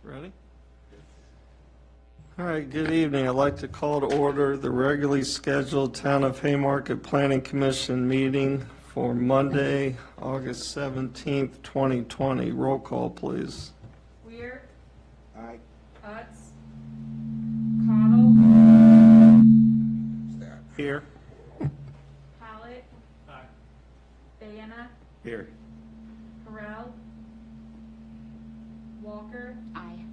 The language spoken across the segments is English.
Ready? All right, good evening. I'd like to call to order the regularly scheduled Town of Haymarket Planning Commission meeting for Monday, August 17th, 2020. Roll call, please. Weir. Aye. Utz. Cottle. Here. Hallett. Bana. Here. Harrell. Walker. Aye.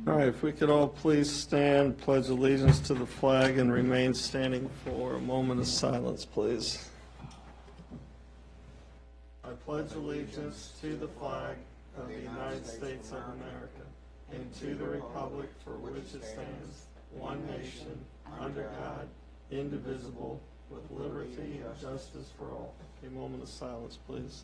All right, if we could all please stand, pledge allegiance to the flag, and remain standing for a moment of silence, please. I pledge allegiance to the flag of the United States of America and to the republic for which it stands, one nation, under God, indivisible, with liberty and justice for all. A moment of silence, please.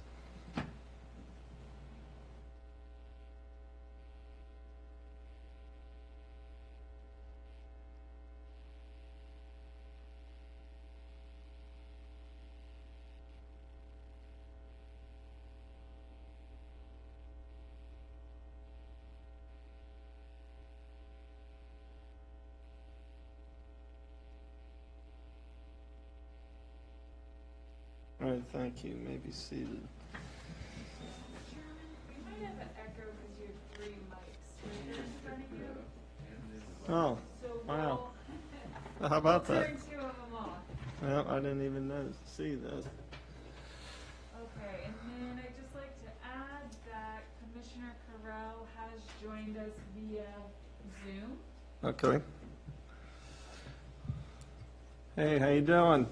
All right, thank you. You may be seated. Chairman, we might have an echo because you have three mics right in front of you. Oh, So wow. How about we'll that? turn two of them off. Well, I didn't even see that. Okay, and then I'd just like to add that Commissioner Carrell has joined us via Zoom. Okay. Hey, how you doing?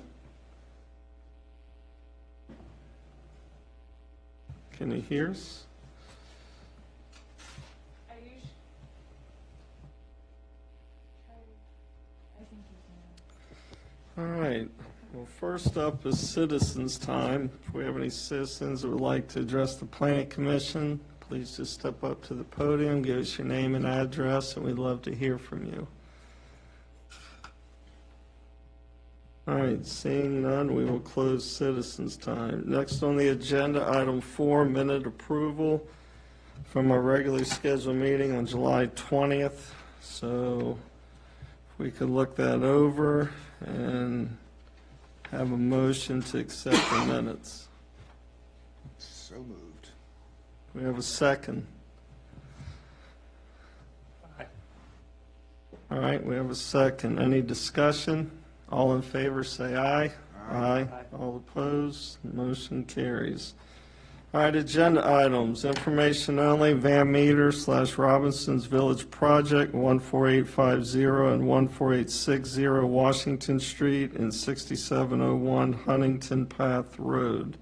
Can you hear us? I think you can. All right. Well, first up is citizens' time. If we have any citizens that would like to address the Planning Commission, please just step up to the podium, give us your name and address, and we'd love to hear from you. All right, seeing none, we will close citizens' time. Next on the agenda, item 4, minute approval from our regularly scheduled meeting on July 20th. So if we could look that over and have a motion to accept the minutes. So moved. We have a second. All right, we have a second. Any discussion? All in favor, say aye. Aye. All opposed, motion carries. All right, agenda items, information only, Van Meter / Robinson's Village Project, 14850 and 14860 Washington Street and 6701 Huntington Path Road.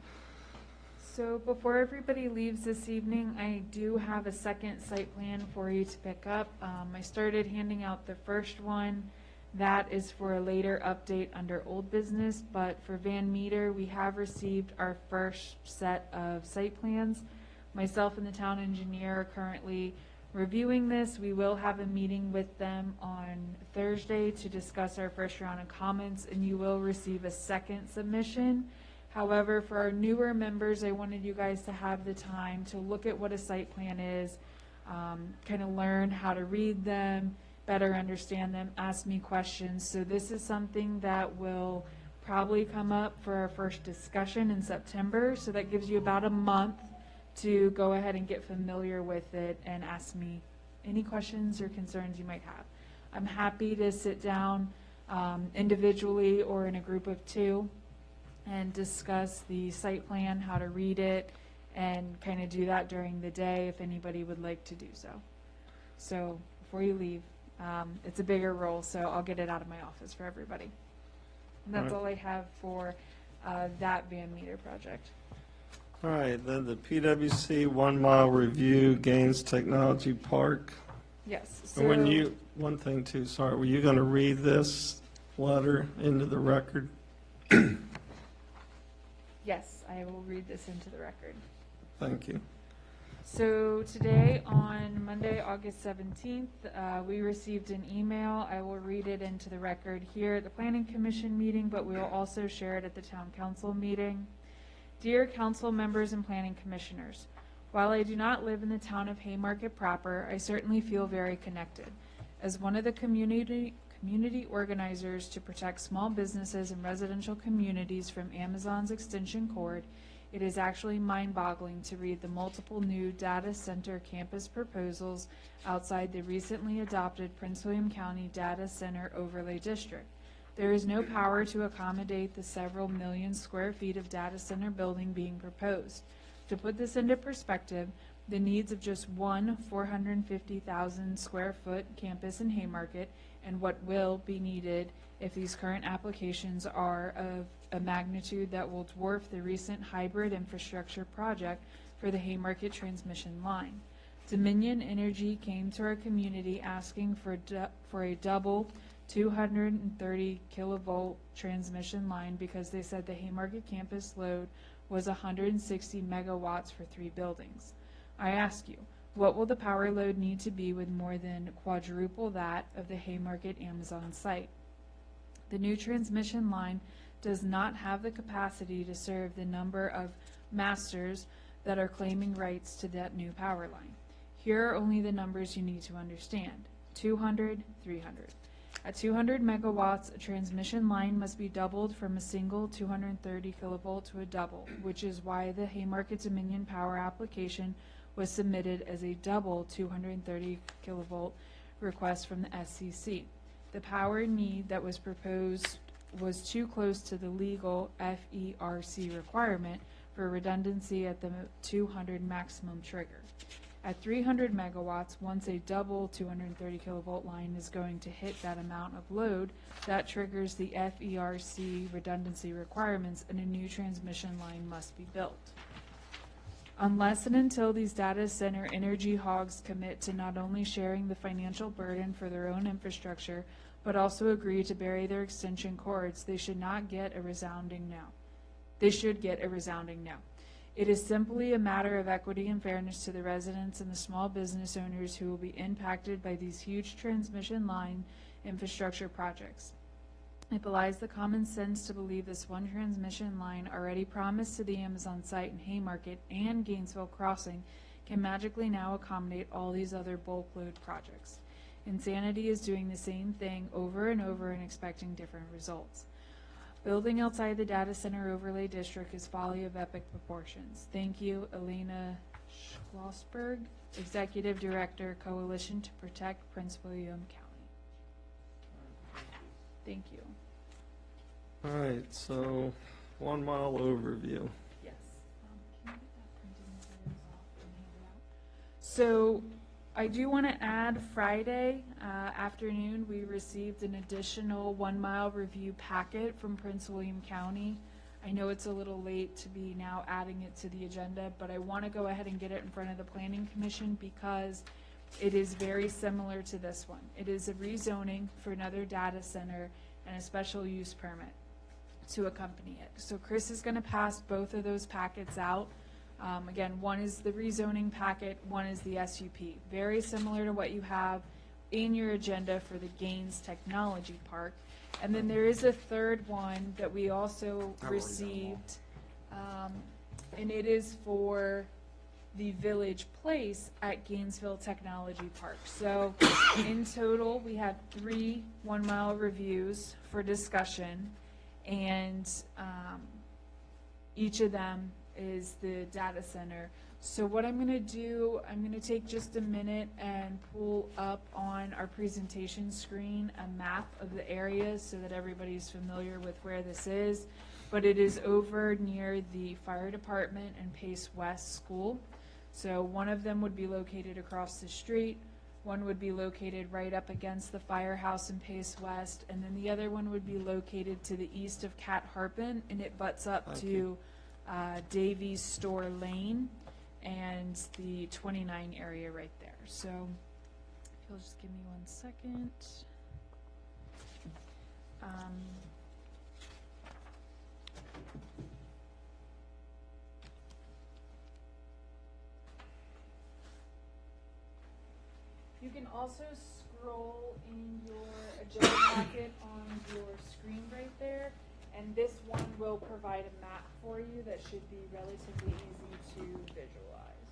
So before everybody leaves this evening, I do have a second site plan for you to pick up. I started handing out the first one. That is for a later update under old business, but for Van Meter, we have received our first set of site plans. Myself and the town engineer are currently reviewing this. We will have a meeting with them on Thursday to discuss our first round of comments, and you will receive a second submission. However, for our newer members, I wanted you guys to have the time to look at what a site plan is, kind of learn how to read them, better understand them, ask me questions. So this is something that will probably come up for our first discussion in September. So that gives you about a month to go ahead and get familiar with it and ask me any questions or concerns you might have. I'm happy to sit down individually or in a group of two and discuss the site plan, how to read it, and kind of do that during the day if anybody would like to do so. So before you leave, it's a bigger role, so I'll get it out of my office for everybody. And that's all I have for that Van Meter project. All right, then the PWC 1 mile review, Gaines Technology Park. Yes. And when you, one thing too, sorry, were you going to read this letter into the record? Yes, I will read this into the record. Thank you. So today, on Monday, August 17th, we received an email. I will read it into the record here at the Planning Commission meeting, but we will also share it at the Town Council meeting. Dear Council members and Planning Commissioners, While I do not live in the town of Haymarket proper, I certainly feel very connected. As one of the community organizers to protect small businesses and residential communities from Amazon's extension cord, it is actually mind-boggling to read the multiple new data center campus proposals outside the recently adopted Prince William County Data Center Overlay District. There is no power to accommodate the several million square feet of data center building being proposed. To put this into perspective, the needs of just one 450,000 square foot campus in Haymarket and what will be needed if these current applications are of a magnitude that will dwarf the recent hybrid infrastructure project for the Haymarket transmission line. Dominion Energy came to our community asking for a double 230 kilovolt transmission line because they said the Haymarket campus load was 160 megawatts for 3 buildings. I ask you, what will the power load need to be with more than quadruple that of the Haymarket Amazon site? The new transmission line does not have the capacity to serve the number of masters that are claiming rights to that new power line. Here are only the numbers you need to understand: 200, 300. At 200 megawatts, a transmission line must be doubled from a single 230 kilovolt to a double, which is why the Haymarket Dominion Power application was submitted as a double 230 kilovolt request from the SCC. The power need that was proposed was too close to the legal FERC requirement for redundancy at the 200 maximum trigger. At 300 megawatts, once a double 230 kilovolt line is going to hit that amount of load, that triggers the FERC redundancy requirements and a new transmission line must be built. Unless and until these data center energy hogs commit to not only sharing the financial burden for their own infrastructure, but also agree to bury their extension cords, they should get a resounding no. It is simply a matter of equity and fairness to the residents and the small business owners who will be impacted by these huge transmission line infrastructure projects. It belies the common sense to believe this one transmission line already promised to the Amazon site in Haymarket and Gainesville Crossing can magically now accommodate all these other bulk load projects. Insanity is doing the same thing over and over and expecting different results. Building outside the data center overlay district is folly of epic proportions. Thank you, Elena Schlossberg, Executive Director, Coalition to Protect Prince William County. Thank you. All right, so 1 mile overview. Yes. Can you get that printed materials off and hand it out? So I do want to add Friday afternoon, we received an additional 1 mile review packet from Prince William County. I know it's a little late to be now adding it to the agenda, but I want to go ahead and get it in front of the Planning Commission because it is very similar to this one. It is a rezoning for another data center and a special use permit to accompany it. So Chris is going to pass both of those packets out. Again, one is the rezoning packet, one is the SUP. Very similar to what you have in your agenda for the Gaines Technology Park. And then there is a third one that we also received, and it is for the Village Place at Gainesville Technology Park. So in total, we have 3 1 mile reviews for discussion, and each of them is the data center. So what I'm going to do, I'm going to take just a minute and pull up on our presentation screen a map of the areas so that everybody's familiar with where this is. But it is over near the fire department and Pace West School. So one of them would be located across the street, one would be located right up against the firehouse in Pace West, and then the other one would be located to the east of Cat Harpin, and it butts up to Davies Store Lane and the 29 area right there. So if you'll just give me 1 second. You can also scroll in your agenda packet on your screen right there, and this one will provide a map for you that should be relatively easy to visualize.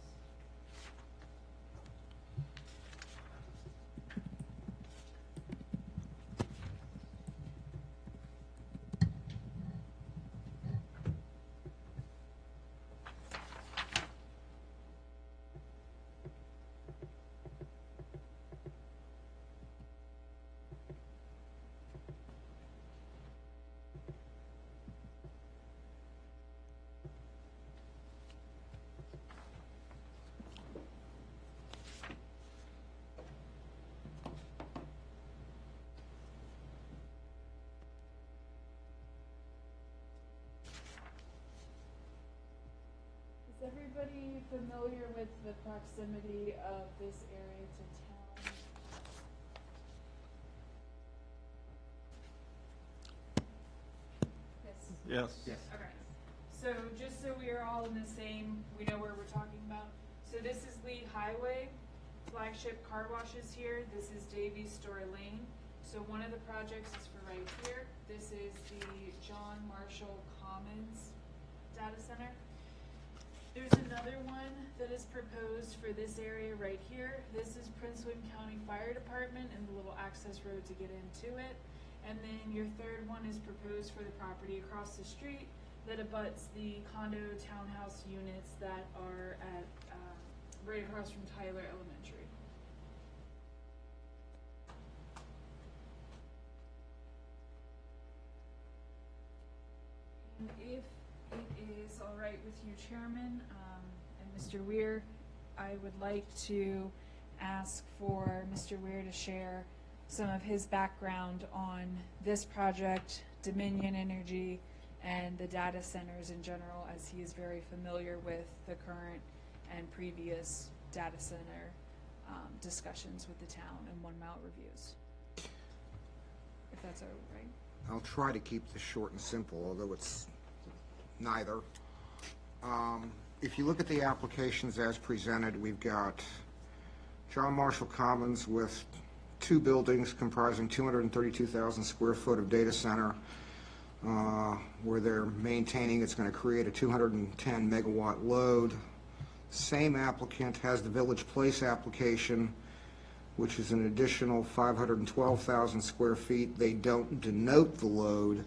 familiar with the proximity of this area to town? Yes. Yes. Okay, so just so we are all in the same, we know where we're talking about. So this is Lee Highway, flagship car wash is here, this is Davies Store Lane. So one of the projects is for right here, this is the John Marshall Commons data center. There's another one that is proposed for this area right here. This is Prince William County Fire Department and the little access road to get into it. And then your third one is proposed for the property across the street that abuts the condo townhouse units that are at, right across from Tyler Elementary. And if it is all right with you, Chairman, and Mr. Weir, I would like to ask for Mr. Weir to share some of his background on this project, Dominion Energy, and the data centers in general, as he is very familiar with the current and previous data center discussions with the town and One Mile reviews. If that's all right. I'll try to keep this short and simple, although it's neither. If you look at the applications as presented, we've got John Marshall Commons with 2 buildings comprising 232,000 square foot of data center, where they're maintaining, it's going to create a 210 megawatt load. Same applicant has the Village Place application, which is an additional 512,000 square feet. They don't denote the load,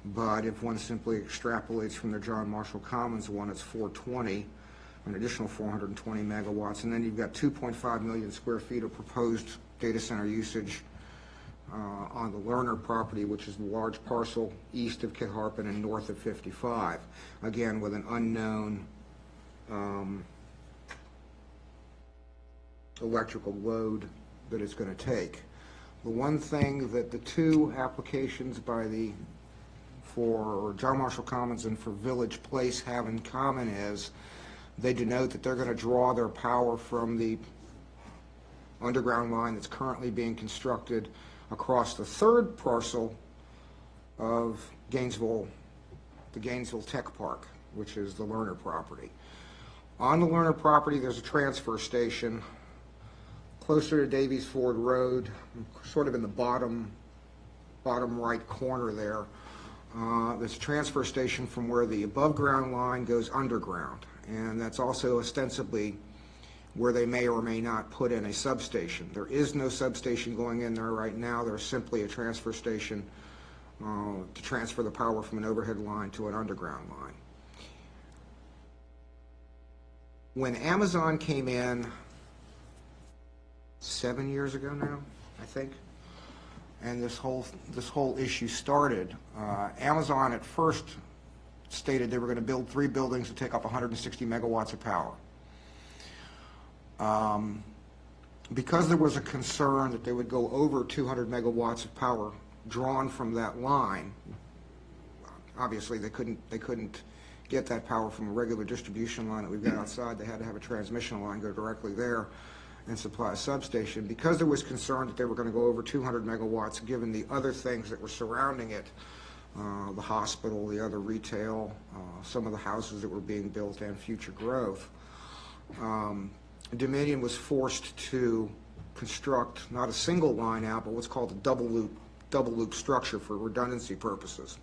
but if one simply extrapolates from the John Marshall Commons one, it's 420, an additional 420 megawatts. And then you've got 2.5 million square feet of proposed data center usage on the Lerner property, which is the large parcel east of Kit Harpin and north of 55, again with an unknown electrical load that it's going to take. The one thing that the 2 applications for John Marshall Commons and for Village Place have in common is they denote that they're going to draw their power from the underground line that's currently being constructed across the 3rd parcel of Gainesville, the Gainesville Tech Park, which is the Lerner property. On the Lerner property, there's a transfer station closer to Davies Ford Road, sort of in the bottom right corner there. There's a transfer station from where the above-ground line goes underground, and that's also ostensibly where they may or may not put in a substation. There is no substation going in there right now. There's simply a transfer station to transfer the power from an overhead line to an underground line. When Amazon came in 7 years ago now, I think, and this whole issue started, Amazon at first stated they were going to build 3 buildings to take up 160 megawatts of power. Because there was a concern that they would go over 200 megawatts of power drawn from that line, obviously they couldn't get that power from a regular distribution line that we've got outside. They had to have a transmission line go directly there and supply a substation. Because there was concern that they were going to go over 200 megawatts, given the other things that were surrounding it, the hospital, the other retail, some of the houses that were being built, and future growth, Dominion was forced to construct not a single line out, but what's called a double loop structure for redundancy purposes.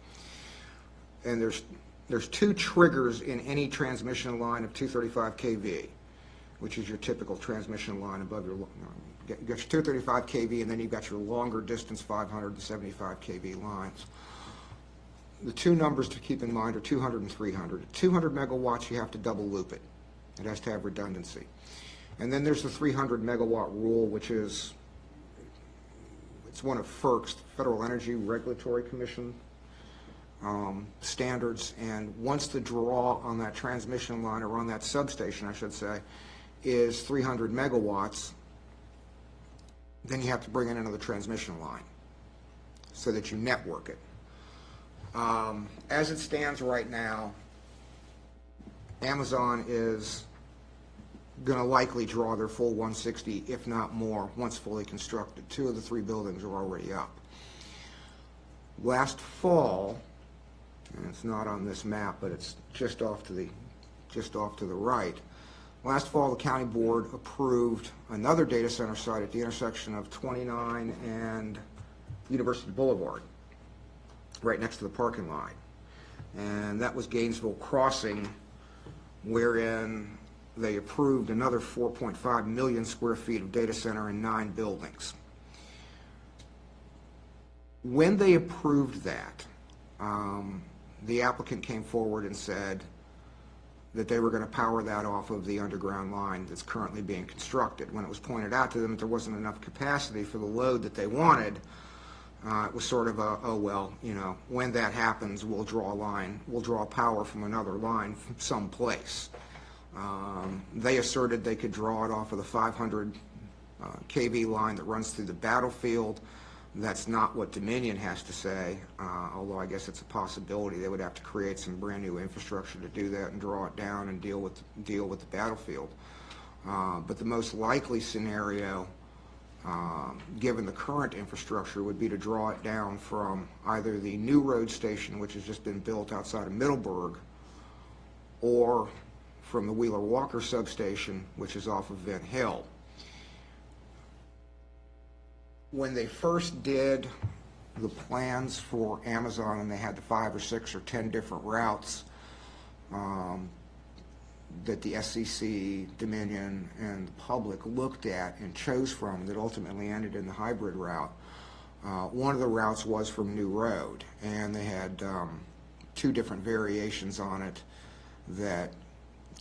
And there's 2 triggers in any transmission line of 235 kV, which is your typical transmission line above your, you got your 235 kV, and then you've got your longer distance 575 kV lines. The 2 numbers to keep in mind are 200 and 300. At 200 megawatts, you have to double loop it. It has to have redundancy. And then there's the 300 megawatt rule, which is, it's one of FERC's, Federal Energy Regulatory Commission standards, and once the draw on that transmission line, or on that substation, I should say, is 300 megawatts, then you have to bring in another transmission line so that you network it. As it stands right now, Amazon is going to likely draw their full 160, if not more, once fully constructed. 2 of the 3 buildings are already up. Last fall, and it's not on this map, but it's just off to the right. Last fall, the county board approved another data center site at the intersection of 29 and University Boulevard, right next to the parking lot. And that was Gainesville Crossing, wherein they approved another 4.5 million square feet of data center and 9 buildings. When they approved that, the applicant came forward and said that they were going to power that off of the underground line that's currently being constructed. When it was pointed out to them that there wasn't enough capacity for the load that they wanted, it was sort of a, oh, well, you know, when that happens, we'll draw a line, we'll draw power from another line from someplace. They asserted they could draw it off of the 500 kV line that runs through the battlefield. That's not what Dominion has to say, although I guess it's a possibility. They would have to create some brand new infrastructure to do that and draw it down and deal with the battlefield. But the most likely scenario, given the current infrastructure, would be to draw it down from either the new road station, which has just been built outside of Middleburg, or from the Wheeler Walker substation, which is off of Vint Hill. When they first did the plans for Amazon, and they had the 5 or 6 or 10 different routes that the SCC, Dominion, and the public looked at and chose from, that ultimately ended in the hybrid route, one of the routes was from New Road, and they had 2 different variations on it that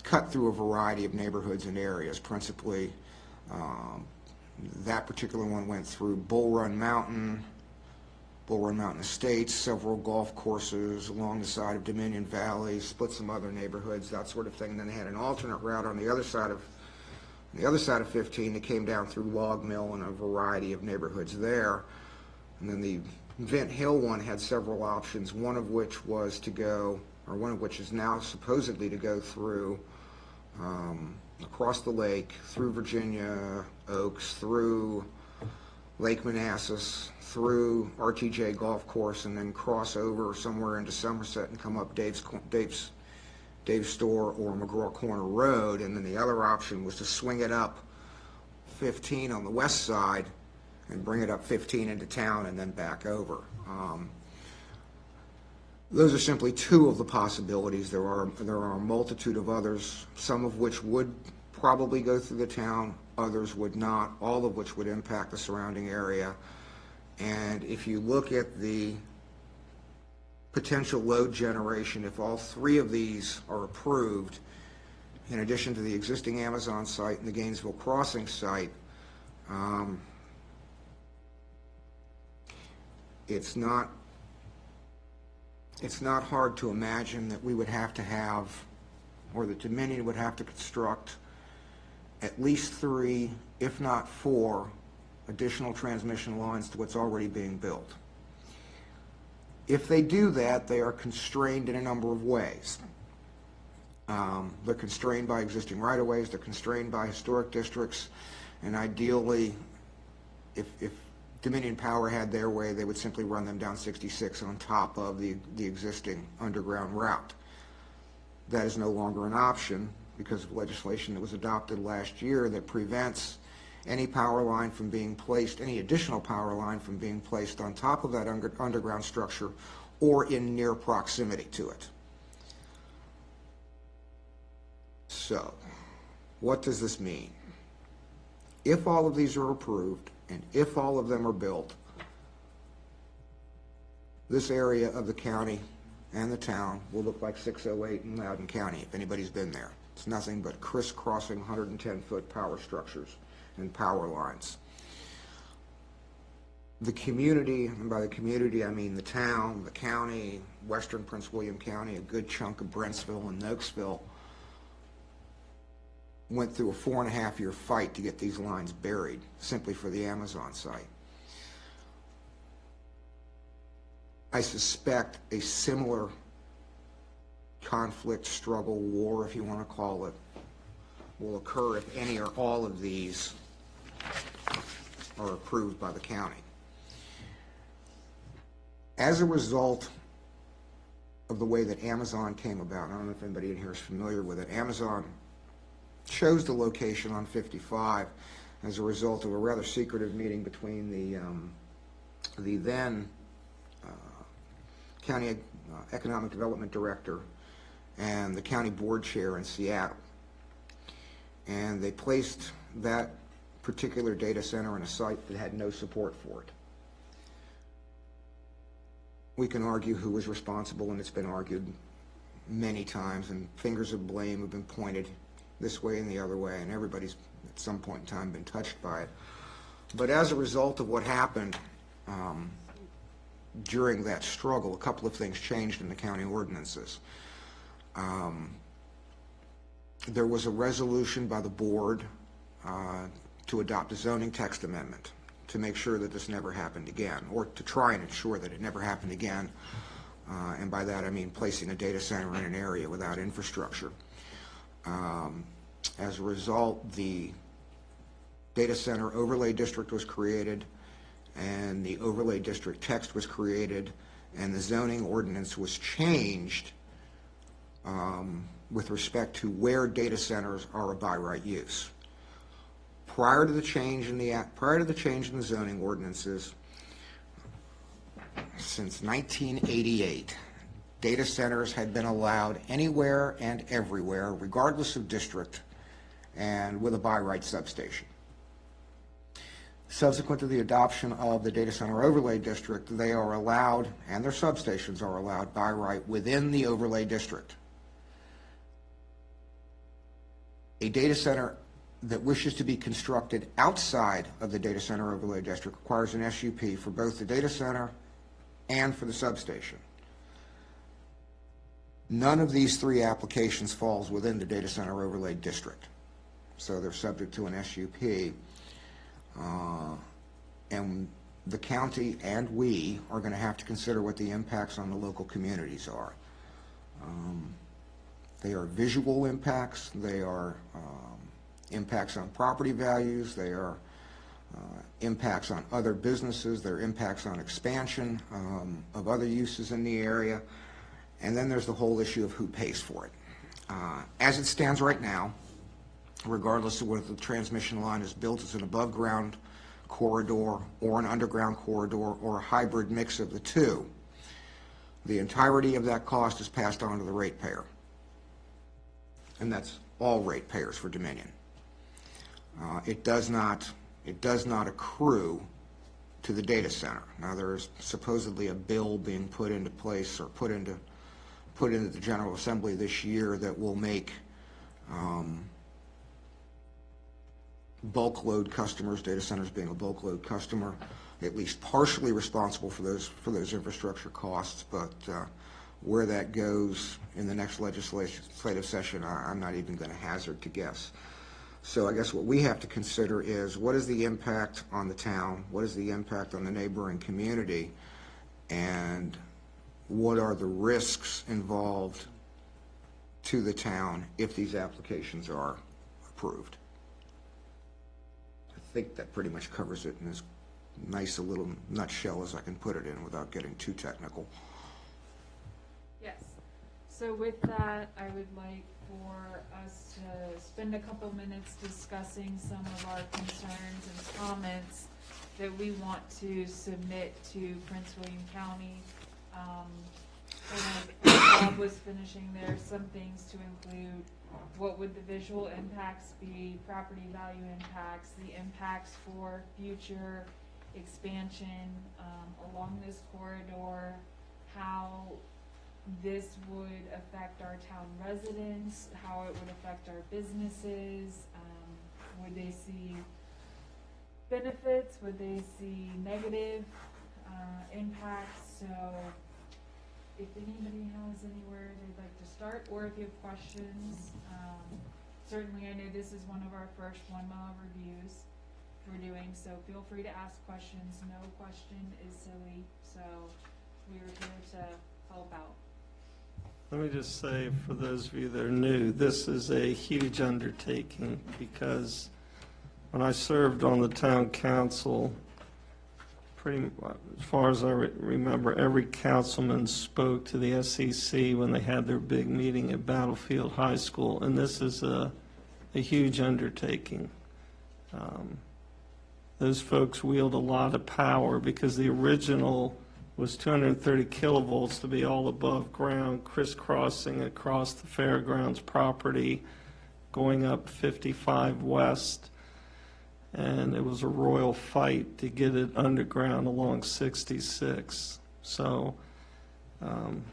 cut through a variety of neighborhoods and areas. Principally, that particular one went through Bull Run Mountain Estates, several golf courses along the side of Dominion Valley, split some other neighborhoods, that sort of thing. And then they had an alternate route on the other side of 15 that came down through Log Mill and a variety of neighborhoods there. And then the Vint Hill one had several options, one of which is now supposedly to go through across the lake, through Virginia Oaks, through Lake Manassas, through RTJ Golf Course, and then cross over somewhere into Somerset and come up Dave's Store or McGraw Corner Road. And then the other option was to swing it up 15 on the west side and bring it up 15 into town and then back over. Those are simply 2 of the possibilities. There are a multitude of others, some of which would probably go through the town, others would not, all of which would impact the surrounding area. And if you look at the potential load generation, if all 3 of these are approved, in addition to the existing Amazon site and the Gainesville Crossing site, it's not hard to imagine that we would have to have, or that Dominion would have to construct at least 3, if not 4, additional transmission lines to what's already being built. If they do that, they are constrained in a number of ways. They're constrained by existing right-of-ways, they're constrained by historic districts, and ideally, if Dominion Power had their way, they would simply run them down 66 on top of the existing underground route. That is no longer an option because of legislation that was adopted last year that prevents any power line from being placed, any additional power line from being placed on top of that underground structure or in near proximity to it. So, what does this mean? If all of these are approved, and if all of them are built, this area of the county and the town will look like 608 in Loudoun County, if anybody's been there. It's nothing but crisscrossing 110-foot power structures and power lines. The community, and by the community I mean the town, the county, western Prince William County, a good chunk of Brentsville and Nokesville, went through a 4.5-year fight to get these lines buried simply for the Amazon site. I suspect a similar conflict, struggle, war, if you want to call it, will occur if any or all of these are approved by the county. As a result of the way that Amazon came about, I don't know if anybody in here is familiar with it, Amazon chose the location on 55 as a result of a rather secretive meeting between the then county economic development director and the county board chair in Seattle. And they placed that particular data center on a site that had no support for it. We can argue who was responsible, and it's been argued many times, and fingers of blame have been pointed this way and the other way, and everybody's at some point in time been touched by it. But as a result of what happened during that struggle, a couple of things changed in the county ordinances. There was a resolution by the board to adopt a zoning text amendment to make sure that this never happened again, or to try and ensure that it never happened again. And by that I mean placing a data center in an area without infrastructure. As a result, the data center overlay district was created, and the overlay district text was created, and the zoning ordinance was changed with respect to where data centers are a by right use. Prior to the change in the zoning ordinances, since 1988, data centers had been allowed anywhere and everywhere, regardless of district, and with a by right substation. Subsequent to the adoption of the data center overlay district, they are allowed, and their substations are allowed by right within the overlay district. A data center that wishes to be constructed outside of the data center overlay district requires an SUP for both the data center and for the substation. None of these three applications falls within the data center overlay district, so they're subject to an SUP. And the county and we are going to have to consider what the impacts on the local communities are. They are visual impacts, they are impacts on property values, they are impacts on other businesses, there are impacts on expansion of other uses in the area, and then there's the whole issue of who pays for it. As it stands right now, regardless of whether the transmission line is built as an above-ground corridor or an underground corridor or a hybrid mix of the two, the entirety of that cost is passed on to the ratepayer. And that's all ratepayers for Dominion. It does not accrue to the data center. Now, there's supposedly a bill being put into place or put into the General Assembly this year that will make bulk load customers, data centers being a bulk load customer, at least partially responsible for those infrastructure costs. But where that goes in the next legislative session, I'm not even going to hazard to guess. So I guess what we have to consider is, what is the impact on the town, what is the impact on the neighboring community, and what are the risks involved to the town if these applications are approved. I think that pretty much covers it in as nice a little nutshell as I can put it in without getting too technical. Yes. So with that, I would like for us to spend a couple minutes discussing some of our concerns and comments that we want to submit to Prince William County. When Bob was finishing there, some things to include: what would the visual impacts be, property value impacts, the impacts for future expansion along this corridor, how this would affect our town residents, how it would affect our businesses, would they see benefits, would they see negative impacts. So if anybody has anywhere they'd like to start, or if you have questions, certainly I know this is one of our first 1 mile reviews we're doing, so feel free to ask questions. No question is silly, so we're here to help out. Let me just say, for those of you that are new, this is a huge undertaking because when I served on the town council, as far as I remember, every councilman spoke to the SEC when they had their big meeting at Battlefield High School, and this is a huge undertaking. Those folks wield a lot of power because the original was 230 kilovolts to be all above ground, crisscrossing across the fairgrounds property, going up 55 west. And it was a royal fight to get it underground along 66. So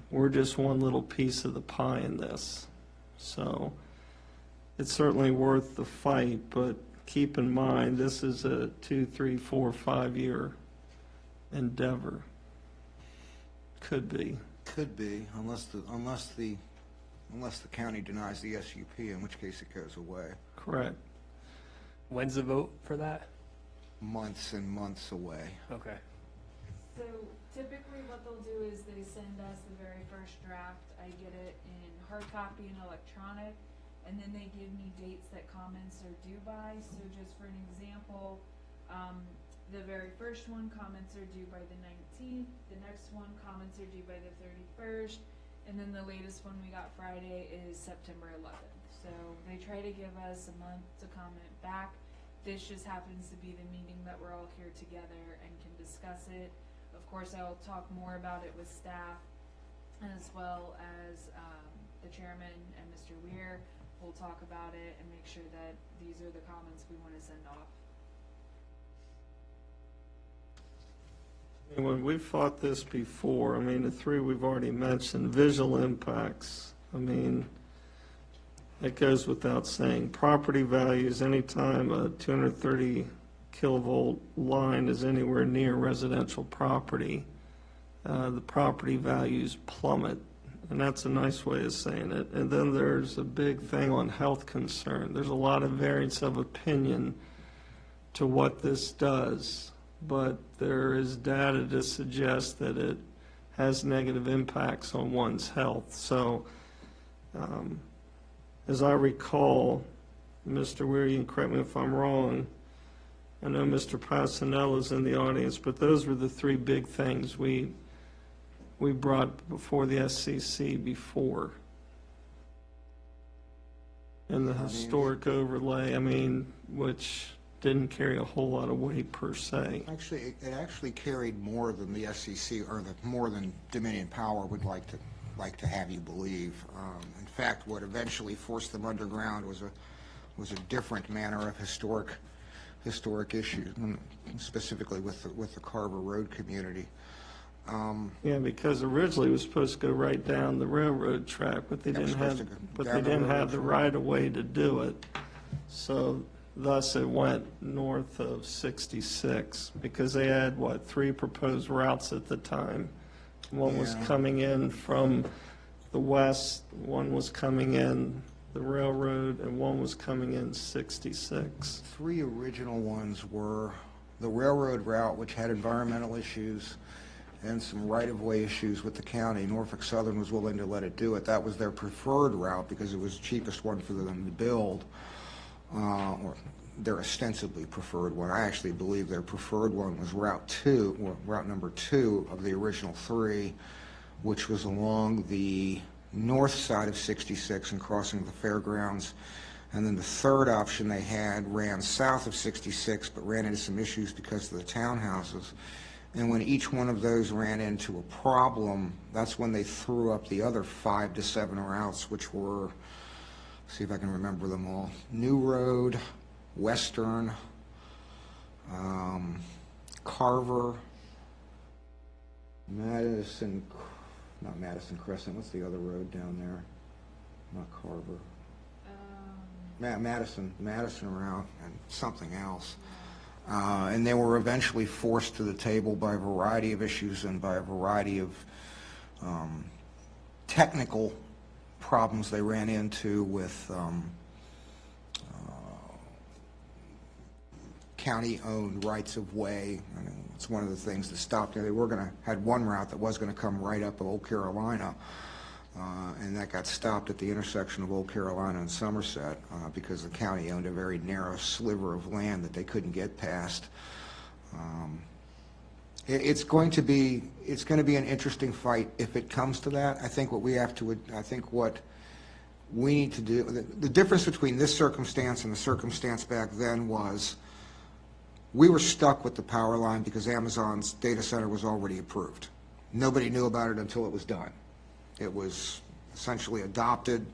we're just one little piece of the pie in this. So it's certainly worth the fight, but keep in mind, this is a 2, 3, 4, 5-year endeavor. Could be. Could be, unless the county denies the SUP, in which case it goes away. Correct. When's the vote for that? Months and months away. Okay. So typically what they'll do is they send us the very first draft. I get it in hard copy and electronic, and then they give me dates that comments are due by. So just for an example, the very first one, comments are due by the 19th. The next one, comments are due by the 31st. And then the latest one we got Friday is September 11th. So they try to give us a month to comment back. This just happens to be the meeting that we're all here together and can discuss it. Of course, I'll talk more about it with staff, as well as the chairman and Mr. Weir will talk about it and make sure that these are the comments we want to send off. When we fought this before, I mean, the three we've already mentioned, visual impacts, I mean, it goes without saying. Property values, anytime a 230 kilovolt line is anywhere near residential property, the property values plummet. And that's a nice way of saying it. And then there's a big thing on health concern. There's a lot of variance of opinion to what this does, but there is data to suggest that it has negative impacts on one's health. So, as I recall, Mr. Weir, you can correct me if I'm wrong, I know Mr. Passanello is in the audience, but those were the three big things we brought before the SCC before. And the historic overlay, I mean, which didn't carry a whole lot of weight per se. Actually, it actually carried more than the SEC, or more than Dominion Power would like to have you believe. In fact, what eventually forced them underground was a different manner of historic issues, specifically with the Carver Road community. Yeah, because originally it was supposed to go right down the railroad track, but they didn't have the right of way to do it. So thus it went north of 66 because they had, what, 3 proposed routes at the time. One was coming in from the west, one was coming in the railroad, and one was coming in 66. 3 original ones were the railroad route, which had environmental issues and some right-of-way issues with the county. Norfolk Southern was willing to let it do it. That was their preferred route because it was the cheapest one for them to build, or their ostensibly preferred one. I actually believe their preferred one was route number 2 of the original 3, which was along the north side of 66 and crossing the fairgrounds. And then the third option they had ran south of 66 but ran into some issues because of the townhouses. And when each one of those ran into a problem, that's when they threw up the other 5 to 7 routes, which were, see if I can remember them all, New Road, Western, Carver, Madison, not Madison Crescent, what's the other road down there? Not Carver. Madison route, and something else. And they were eventually forced to the table by a variety of issues and by a variety of technical problems they ran into with county-owned rights-of-way. I mean, it's one of the things that stopped. They were had one route that was going to come right up of Old Carolina, and that got stopped at the intersection of Old Carolina and Somerset because the county owned a very narrow sliver of land that they couldn't get past. It's going to be an interesting fight if it comes to that. I think what we need to do, the difference between this circumstance and the circumstance back then was we were stuck with the power line because Amazon's data center was already approved. Nobody knew about it until it was done. It was essentially adopted,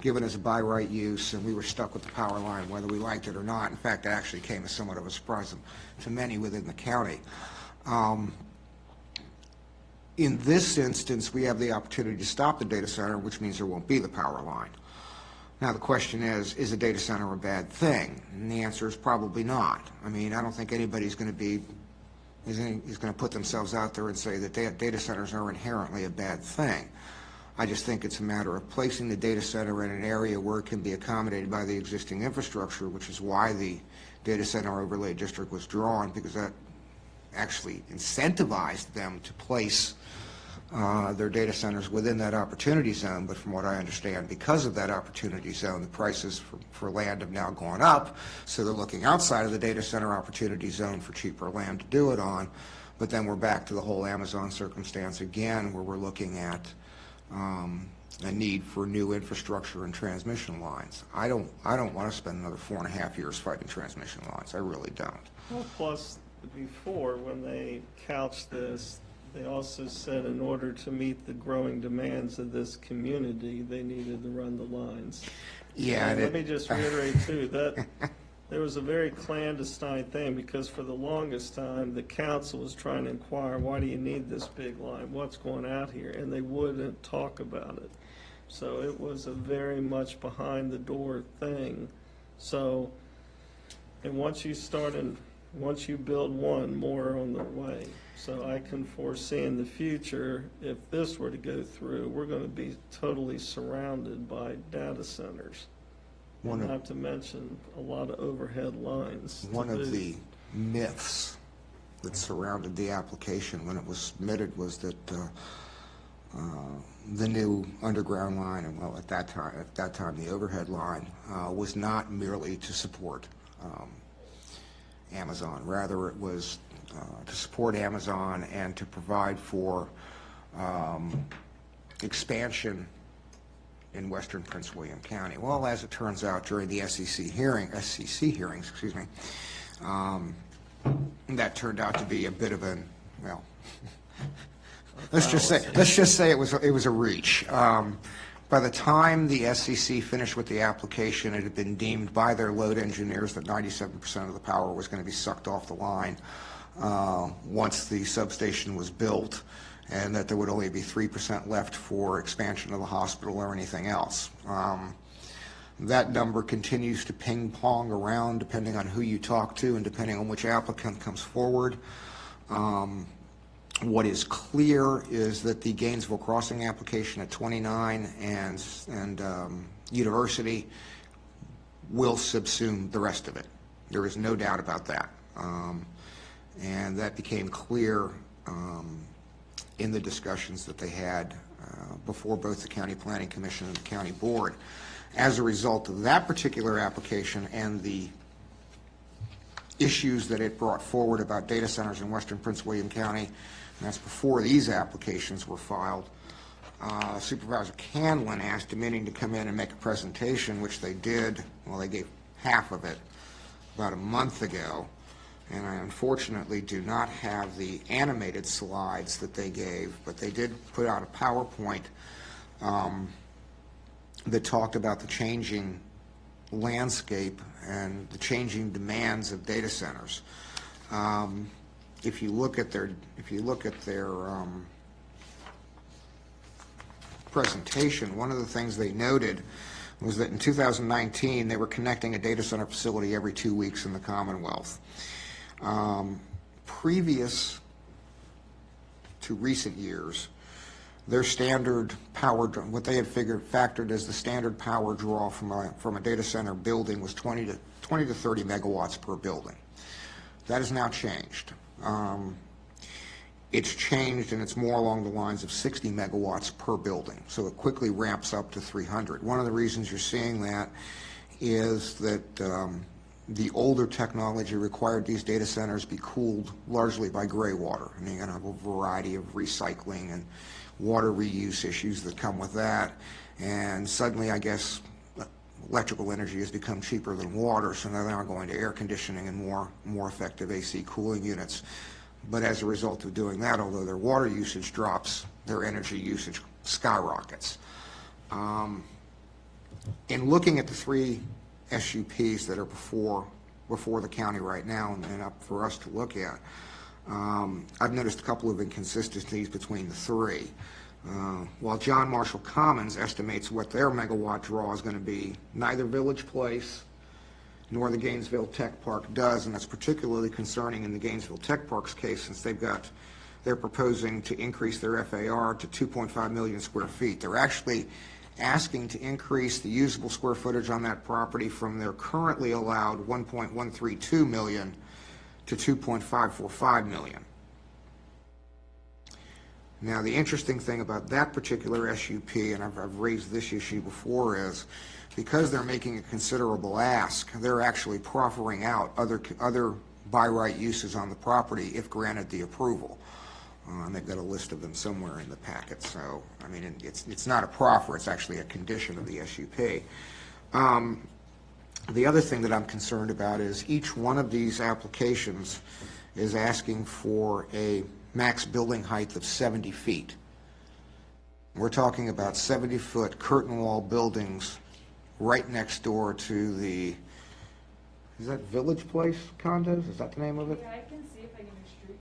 given as a by right use, and we were stuck with the power line whether we liked it or not. In fact, it actually came as somewhat of a surprise to many within the county. In this instance, we have the opportunity to stop the data center, which means there won't be the power line. Now, the question is a data center a bad thing? And the answer is probably not. I mean, I don't think anybody's going to put themselves out there and say that data centers are inherently a bad thing. I just think it's a matter of placing the data center in an area where it can be accommodated by the existing infrastructure, which is why the data center overlay district was drawn, because that actually incentivized them to place their data centers within that opportunity zone. But from what I understand, because of that opportunity zone, the prices for land have now gone up, so they're looking outside of the data center opportunity zone for cheaper land to do it on. But then we're back to the whole Amazon circumstance again, where we're looking at a need for new infrastructure and transmission lines. I don't want to spend another 4.5 years fighting transmission lines. I really don't. Well, plus, before, when they couched this, they also said in order to meet the growing demands of this community, they needed to run the lines. Yeah. And let me just reiterate, too, that there was a very clandestine thing, because for the longest time, the council was trying to inquire, why do you need this big line? What's going out here? And they wouldn't talk about it. So it was a very much behind-the-door thing. So, and once you build one, more are on the way. So I can foresee in the future, if this were to go through, we're going to be totally surrounded by data centers. And not to mention a lot of overhead lines. One of the myths that surrounded the application when it was submitted was that the new underground line, and well, at that time the overhead line, was not merely to support Amazon. Rather, it was to support Amazon and to provide for expansion in western Prince William County. Well, as it turns out, during the SEC hearings, that turned out to be a bit of an, well, let's just say it was a reach. By the time the SEC finished with the application, it had been deemed by their load engineers that 97% of the power was going to be sucked off the line once the substation was built, and that there would only be 3% left for expansion of the hospital or anything else. That number continues to ping pong around depending on who you talk to and depending on which applicant comes forward. What is clear is that the Gainesville Crossing application at 29 and University will subsume the rest of it. There is no doubt about that. And that became clear in the discussions that they had before both the County Planning Commission and the County Board. As a result of that particular application and the issues that it brought forward about data centers in western Prince William County, and that's before these applications were filed, Supervisor Canlin asked Dominion to come in and make a presentation, which they did. Well, they gave half of it about a month ago, and I unfortunately do not have the animated slides that they gave, but they did put out a PowerPoint that talked about the changing landscape and the changing demands of data centers. If you look at their presentation, one of the things they noted was that in 2019 they were connecting a data center facility every 2 weeks in the Commonwealth. Previous to recent years, their standard power, what they had factored as the standard power draw from a data center building was 20 to 30 megawatts per building. That has now changed. it's changed and it's more along the lines of 60 megawatts per building. So it quickly ramps up to 300. One of the reasons you're seeing that is that the older technology required these data centers be cooled largely by gray water. And you're going to have a variety of recycling and water reuse issues that come with that. And suddenly, I guess, electrical energy has become cheaper than water, so now they're going to air conditioning and more effective AC cooling units. But as a result of doing that, although their water usage drops, their energy usage skyrockets. In looking at the 3 SUPs that are before the county right now and up for us to look at, I've noticed a couple of inconsistencies between the 3. While John Marshall Commons estimates what their megawatt draw is going to be, neither Village Place nor the Gainesville Tech Park does, and that's particularly concerning in the Gainesville Tech Park's case, since they're proposing to increase their FAR to 2.5 million square feet. They're actually asking to increase the usable square footage on that property from their currently allowed 1.132 million to 2.545 million. Now, the interesting thing about that particular SUP, and I've raised this issue before, is because they're making a considerable ask, they're actually proffering out other by right uses on the property if granted the approval. And they've got a list of them somewhere in the packet. So, I mean, it's not a proffer, it's actually a condition of the SUP. The other thing that I'm concerned about is each one of these applications is asking for a max building height of 70 feet. We're talking about 70-foot curtain wall buildings right next door to the, is that Village Place condos? Is that the name of it? Yeah, I can see if I can do street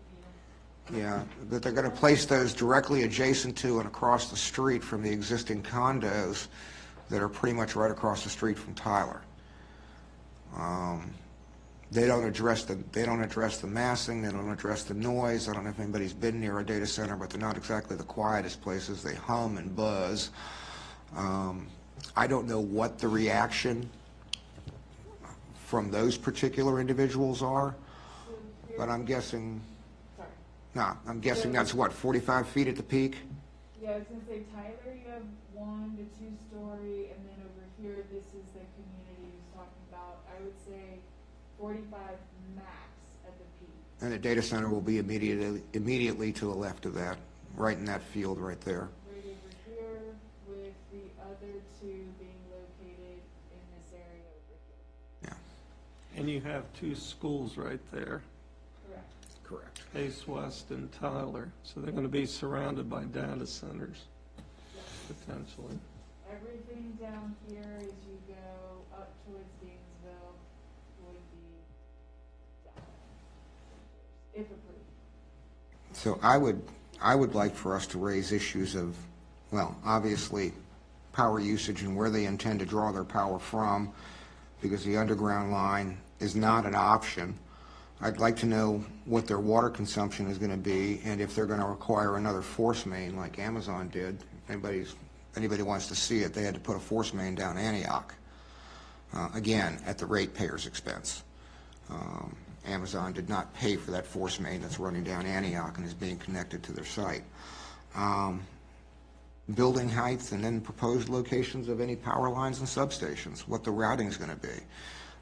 view. Yeah, but they're going to place those directly adjacent to and across the street from the existing condos that are pretty much right across the street from Tyler. They don't address the massing, they don't address the noise. I don't know if anybody's been near a data center, but they're not exactly the quietest places. They hum and buzz. I don't know what the reaction from those particular individuals are, but I'm guessing, I'm guessing that's what, 45 feet at the peak? Yeah, I was gonna say, Tyler, you have 1 to 2 story, and then over here, this is the community he was talking about. I would say 45 max at the peak. And the data center will be immediately to the left of that, right in that field right there. Right over here, with the other 2 being located in this area over here. Yeah, And you have 2 schools right there, Correct. correct. Case West and Tyler. So they're going to be surrounded by data centers, potentially. Everything down here as you go up towards Gainesville would be data centers, if approved. So I would like for us to raise issues of, well, obviously, power usage and where they intend to draw their power from, because the underground line is not an option. I'd like to know what their water consumption is going to be, and if they're going to require another force main like Amazon did. If anybody wants to see it, they had to put a force main down Antioch, again, at the ratepayer's expense. Amazon did not pay for that force main that's running down Antioch and is being connected to their site. Building heights and then proposed locations of any power lines and substations, what the routing is going to be.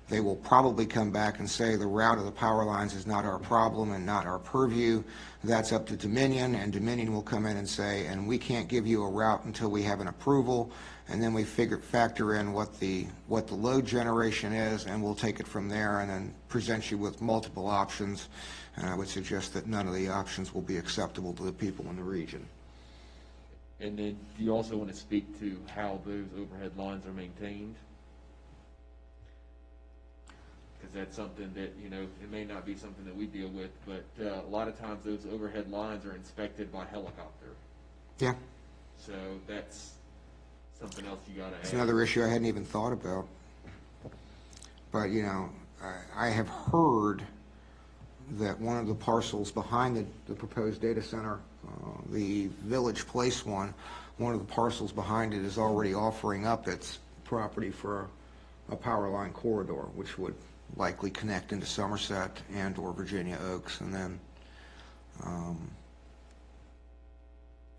They will probably come back and say the route of the power lines is not our problem and not our purview. That's up to Dominion, and Dominion will come in and say, and we can't give you a route until we have an approval, and then we factor in what the load generation is, and we'll take it from there and then present you with multiple options. And I would suggest that none of the options will be acceptable to the people in the region. And then do you also want to speak to how those overhead lines are maintained? Because that's something that, you know, it may not be something that we deal with, but a lot of times those overhead lines are inspected by helicopter. Yeah, So that's something else you got to add. it's another issue I hadn't even thought about. But, you know, I have heard that one of the parcels behind the proposed data center, the Village Place one of the parcels behind it is already offering up its property for a power line corridor, which would likely connect into Somerset and or Virginia Oaks, and then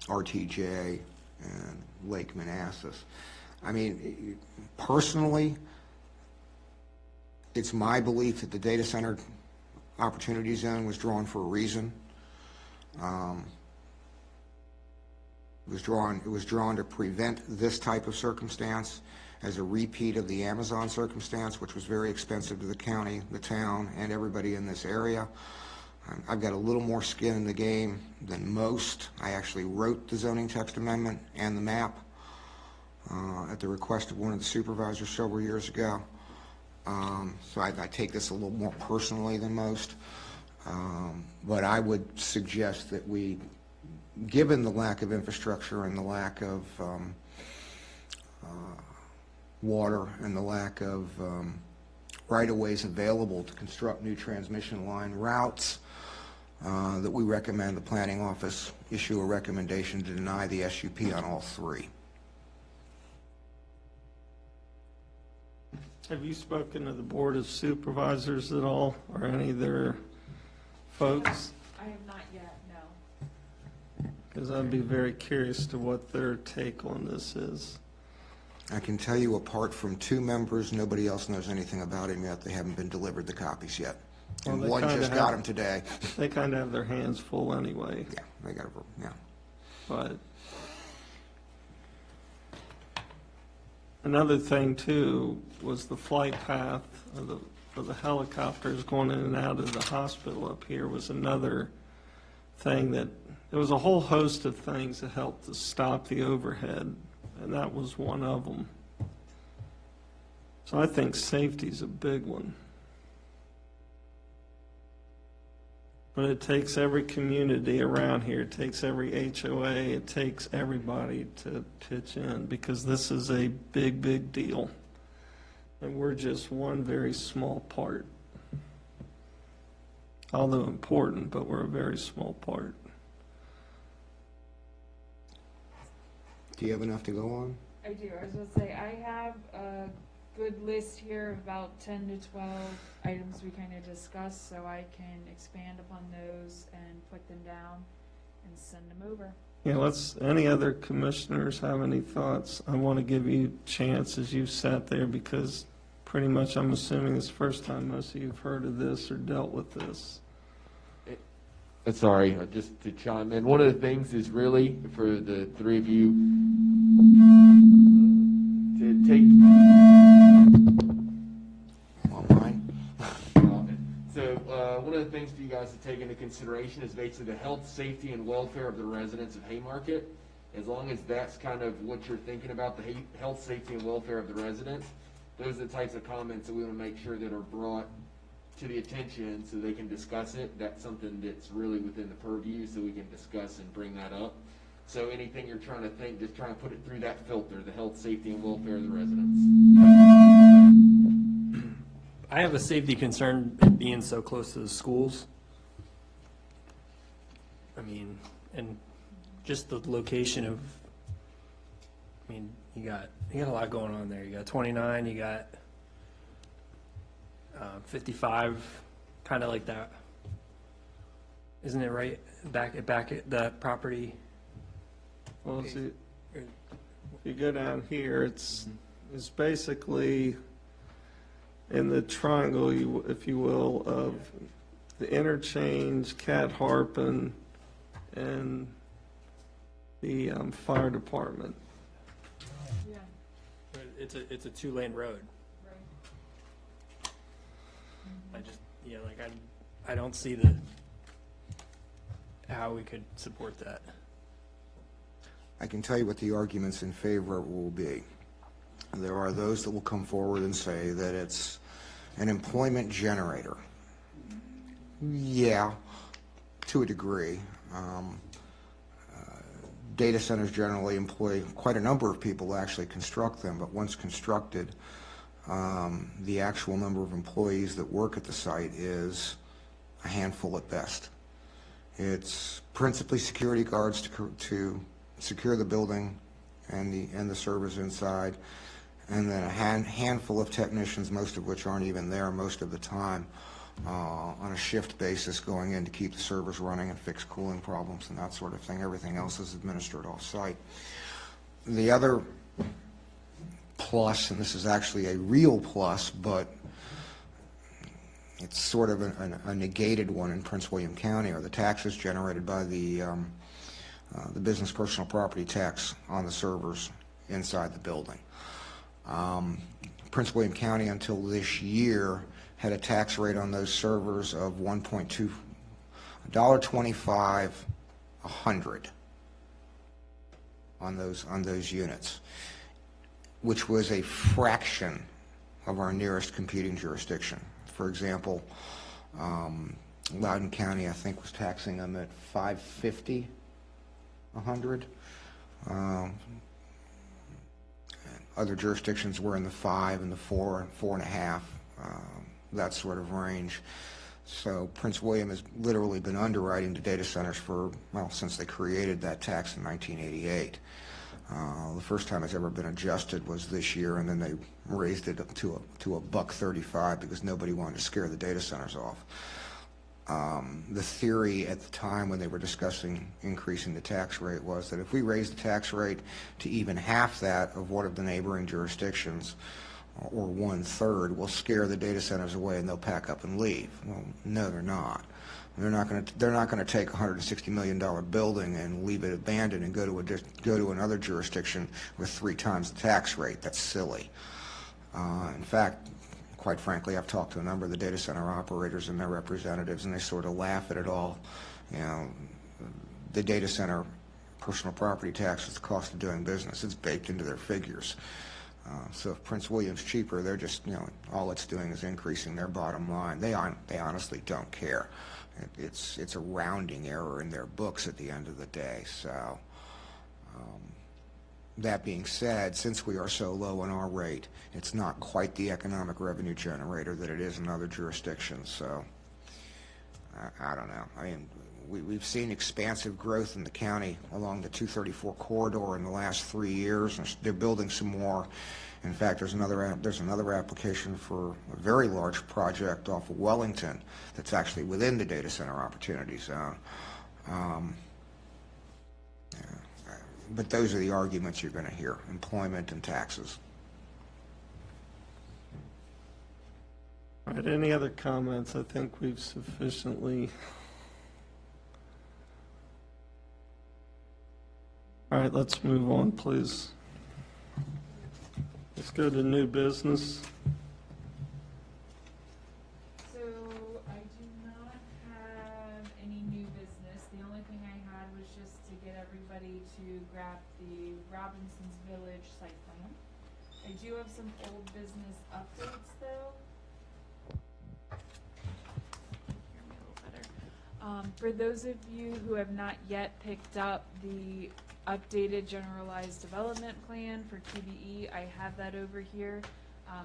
RTJ and Lake Manassas. I mean, personally, it's my belief that the data center opportunity zone was drawn for a reason. It was drawn to prevent this type of circumstance as a repeat of the Amazon circumstance, which was very expensive to the county, the town, and everybody in this area. I've got a little more skin in the game than most. I actually wrote the zoning text amendment and the map at the request of one of the supervisors several years ago. So I take this a little more personally than most. But I would suggest that we, given the lack of infrastructure and the lack of water and the lack of right-of-ways available to construct new transmission line routes, that we recommend the planning office issue a recommendation to deny the SUP on all three. Have you spoken to the Board of Supervisors at all, or any of their folks? I have not yet, no. Because I'd be very curious to what their take on this is. I can tell you, apart from two members, nobody else knows anything about him yet. They haven't been delivered the copies yet. And Well, they one kinda just have- got them today. They kind of have their hands full anyway, Yeah, they got it, yeah. but another thing too was the flight path of the helicopters going in and out of the hospital up here was another thing that, there was a whole host of things that helped to stop the overhead, and that was one of them. So I think safety's a big one. But it takes every community around here, it takes every HOA, it takes everybody to pitch in, because this is a big, big deal. And we're just one very small part. Although important, but we're a very small part. Do you have enough to go on? I do. I was going to say, I have a good list here of about 10 to 12 items we kind of discussed, so I can expand upon those and put them down and send them over. Yeah, any other commissioners have any thoughts? I want to give you a chance as you've sat there, because pretty much I'm assuming it's the first time most of you have heard of this or dealt with this. Sorry, just to chime in, one of the things is really for the three of you to take. Online? One of the things for you guys to take into consideration is basically the health, safety, and welfare of the residents of Haymarket. As long as that's kind of what you're thinking about, the health, safety, and welfare of the residents, those are the types of comments that we want to make sure that are brought to the attention so they can discuss it. That's something that's really within the purview, so we can discuss and bring that up. So anything you're trying to think, just try to put it through that filter, the health, safety, and welfare of the residents. I have a safety concern being so close to the schools. I mean, and just the location of, I mean, you got a lot going on there. You got 29, you got 55, kind of like that. Isn't it right back at that property? Well, see, if you go down here, it's basically in the triangle, if you will, of the interchange, Cat Harpin, and the fire department. Yeah, It's a 2-lane road. right. I just, I don't see how we could support that. I can tell you what the arguments in favor will be. There are those that will come forward and say that it's an employment generator. Yeah, to a degree. Data centers generally employ quite a number of people to actually construct them, but once constructed, the actual number of employees that work at the site is a handful at best. It's principally security guards to secure the building and the servers inside, and then a handful of technicians, most of which aren't even there most of the time, on a shift basis going in to keep the servers running and fix cooling problems and that sort of thing. Everything else is administered off-site. The other plus, and this is actually a real plus, but it's sort of a negated one in Prince William County, are the taxes generated by the business personal property tax on the servers inside the building. Prince William County until this year had a tax rate on those servers of $1.25 a hundred on those units, which was a fraction of our nearest competing jurisdiction. For example, Loudoun County, I think, was taxing them at $5.50 a hundred. Other jurisdictions were in the 5 and the 4 and 4.5, that sort of range. So Prince William has literally been underwriting to data centers for, well, since they created that tax in 1988. The first time it's ever been adjusted was this year, and then they raised it up to $1.35 because nobody wanted to scare the data centers off. The theory at the time when they were discussing increasing the tax rate was that if we raise the tax rate to even half that of one of the neighboring jurisdictions, or 1/3, we'll scare the data centers away and they'll pack up and leave. Well, no, they're not. They're not going to take a $160 million building and leave it abandoned and go to another jurisdiction with 3 times the tax rate. That's silly. In fact, quite frankly, I've talked to a number of the data center operators and their representatives, and they sort of laugh at it all. You know, the data center personal property tax is the cost of doing business. It's baked into their figures. So if Prince William's cheaper, they're just, all it's doing is increasing their bottom line. They honestly don't care. It's a rounding error in their books at the end of the day. So that being said, since we are so low on our rate, it's not quite the economic revenue generator that it is in other jurisdictions. So I don't know. I mean, we've seen expansive growth in the county along the 234 corridor in the last 3 years, and they're building some more. In fact, there's another application for a very large project off of Wellington that's actually within the data center opportunity zone. But those are the arguments you're going to hear: employment and taxes. All right, any other comments? I think we've sufficiently. All right, let's move on, please. Let's go to new business. So I do not have any new business. The only thing I had was just to get everybody to grab the Robinson's Village site plan. I do have some old business updates though. Hear me a little better. For those of you who have not yet picked up the updated generalized development plan for QBE, I have that over here.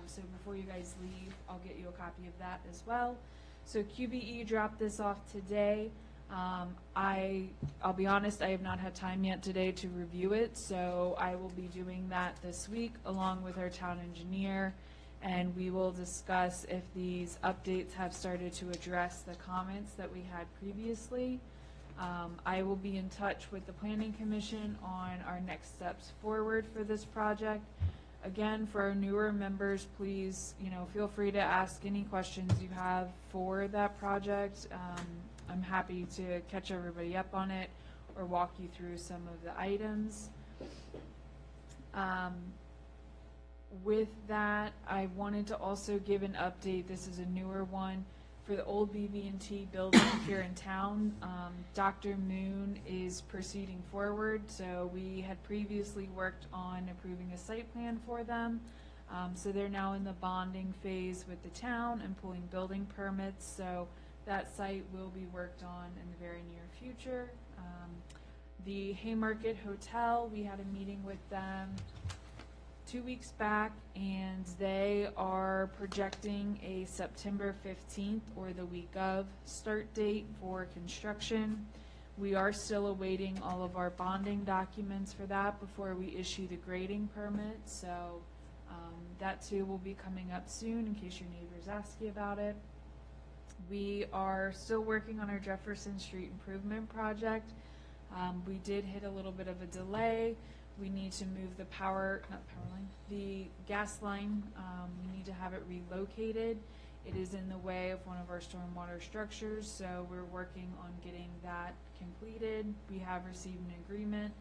So before you guys leave, I'll get you a copy of that as well. So QBE dropped this off today. I'll be honest, I have not had time yet today to review it, so I will be doing that this week along with our town engineer, and we will discuss if these updates have started to address the comments that we had previously. I will be in touch with the Planning Commission on our next steps forward for this project. Again, for our newer members, please, feel free to ask any questions you have for that project. I'm happy to catch everybody up on it or walk you through some of the items. With that, I wanted to also give an update. This is a newer one. For the old BB&T building here in town, Dr. Moon is proceeding forward. So we had previously worked on approving a site plan for them. So they're now in the bonding phase with the town and pulling building permits. So that site will be worked on in the very near future. The Haymarket Hotel, we had a meeting with them 2 weeks back, and they are projecting a September 15th or the week of start date for construction. We are still awaiting all of our bonding documents for that before we issue the grading permit, so that too will be coming up soon in case your neighbors ask you about it. We are still working on our Jefferson Street improvement project. We did hit a little bit of a delay. We need to move the the gas line. We need to have it relocated. It is in the way of one of our stormwater structures, so we're working on getting that completed. We have received an agreement,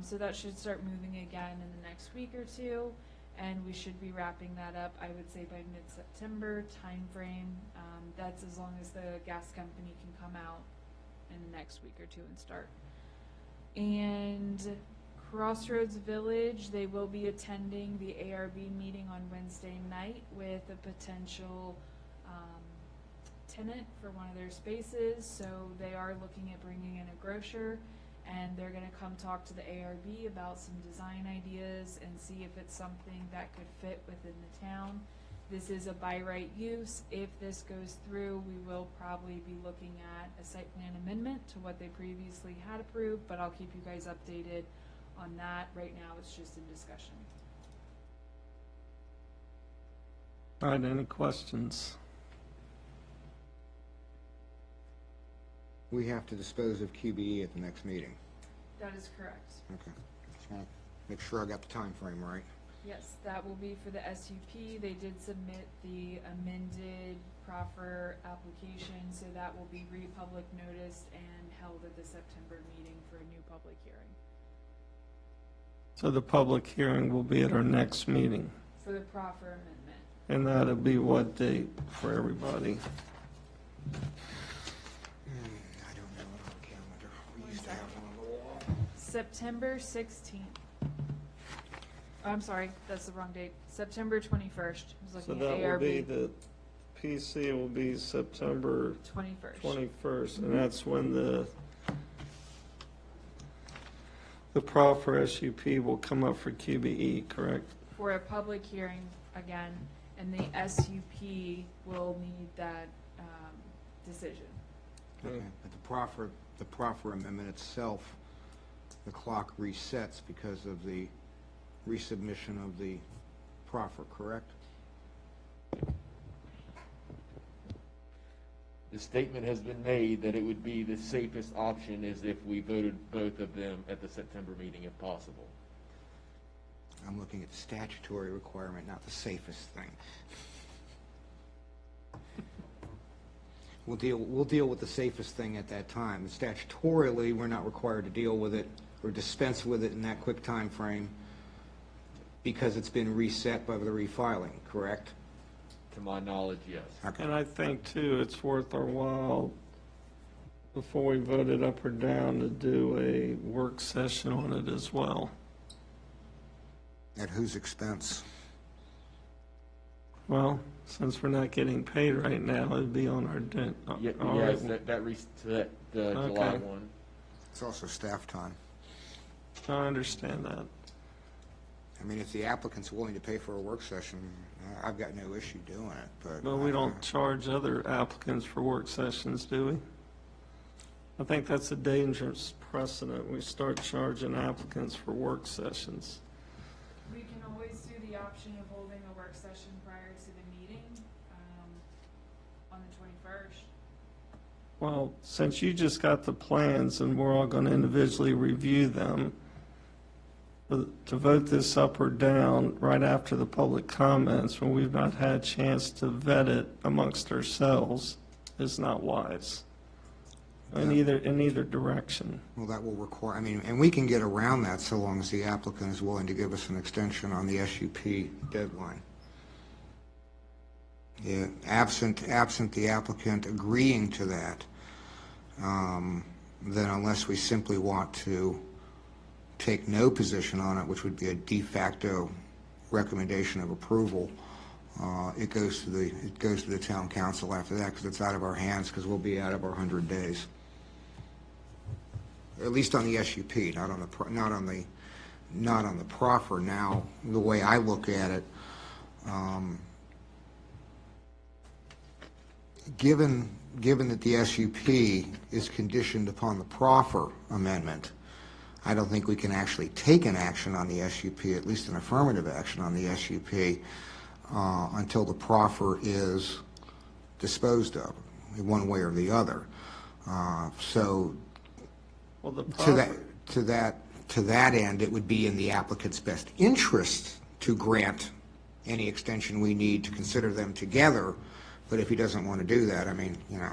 so that should start moving again in the next week or two, and we should be wrapping that up, I would say, by mid-September timeframe. That's as long as the gas company can come out in the next week or two and start. And Crossroads Village, they will be attending the ARB meeting on Wednesday night with a potential tenant for one of their spaces. So they are looking at bringing in a grocer, and they're going to come talk to the ARB about some design ideas and see if it's something that could fit within the town. This is a by right use. If this goes through, we will probably be looking at a site plan amendment to what they previously had approved, but I'll keep you guys updated on that. Right now, it's just in discussion. All right, any questions? We have to dispose of QBE at the next meeting. That is correct. Okay. Just want to make sure I got the time frame right. Yes, that will be for the SUP. They did submit the amended proffer application, so that will be republic noticed and held at the September meeting for a new public hearing. So the public hearing will be at our next meeting, For the proffer amendment. and that'll be what date for everybody? I don't know it on the calendar. We used to have one on the wall. September 16th. Oh, I'm sorry, that's the wrong date. September 21st. I was So looking at that will be, ARB. the PC will be September 21st. 21st, and that's when the proffer SUP will come up for QBE, correct? For a public hearing again, and the SUP will need that decision. Okay, but the proffer amendment itself, the clock resets because of the resubmission of the proffer, correct? The statement has been made that it would be the safest option is if we voted both of them at the September meeting if possible. I'm looking at the statutory requirement, not the safest thing. We'll deal with the safest thing at that time. Statutorily, we're not required to deal with it or dispense with it in that quick time frame because it's been reset by the refiling, correct? To my knowledge, yes. And I think, too, it's worth our while, before we vote it up or down, to do a work session on it as well. At whose expense? Well, since we're not getting paid right now, it'd be on our, all right. Yes, the July Okay. 1. It's also staff time. I understand that. I mean, if the applicant's willing to pay for a work session, I've got no issue doing it, but. But we don't charge other applicants for work sessions, do we? I think that's a dangerous precedent. We start charging applicants for work sessions. We can always do the option of holding a work session prior to the meeting on the 21st. Well, since you just got the plans and we're all going to individually review them, to vote this up or down right after the public comments when we've not had a chance to vet it amongst ourselves is not wise in either direction. Well, that will require, I mean, and we can get around that so long as the applicant is willing to give us an extension on the SUP deadline. Yeah, absent the applicant agreeing to that, then unless we simply want to take no position on it, which would be a de facto recommendation of approval, it goes to the town council after that because it's out of our hands because we'll be out of our 100 days. At least on the SUP, not on the proffer. Now, the way I look at it, given that the SUP is conditioned upon the proffer amendment, I don't think we can actually take an action on the SUP, at least an affirmative action on the SUP, until the proffer is disposed of. one way or the other. So Well, the to that, proper, to that end, it would be in the applicant's best interest to grant any extension we need to consider them together, but if he doesn't want to do that, I mean, you know,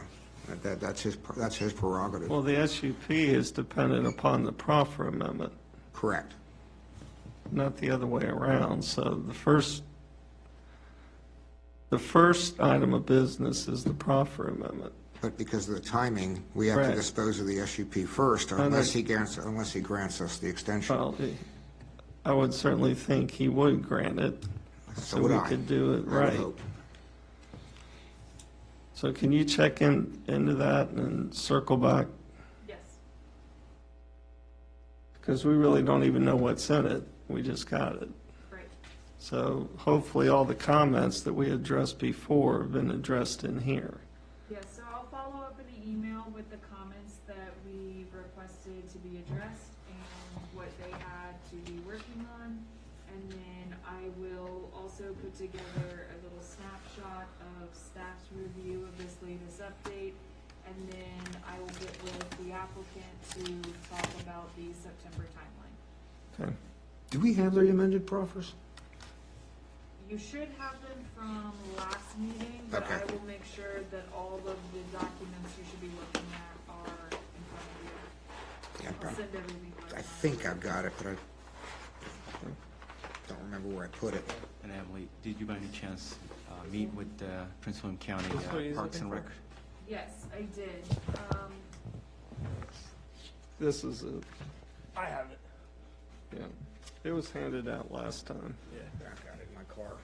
that's his prerogative. well, the SUP is dependent upon the proffer amendment, Correct. not the other way around. So the first item of business is the proffer amendment. But because of the timing, we have to Right. dispose of the SUP first, know. unless he grants us the extension. Well, I would certainly think he would grant it, so would we I. could do it I would right. hope. So can you check into that and circle back? Yes. Because we really don't even know what's in it. We just got it. Right. So hopefully all the comments that we addressed before have been addressed in here. Yes, so I'll follow up in an email with the comments that we requested to be addressed and what they had to be working on. And then I will also put together a little snapshot of staff's review of this latest update. And then I will get with the applicant to talk about the September timeline. Okay. Do we have the amended proffers? You should have them from last meeting, but Okay. I will make sure that all of the documents you should be looking at are in front of you. Yeah, I'll send everything. I think I've got it, but I don't remember where I put it. And Emily, did you by any chance meet with Prince William County That's what he's Parks and looking Rec? for. Yes, I did. This is it. I have it. Yeah. It was handed out last time. Yeah. I've got it in my car.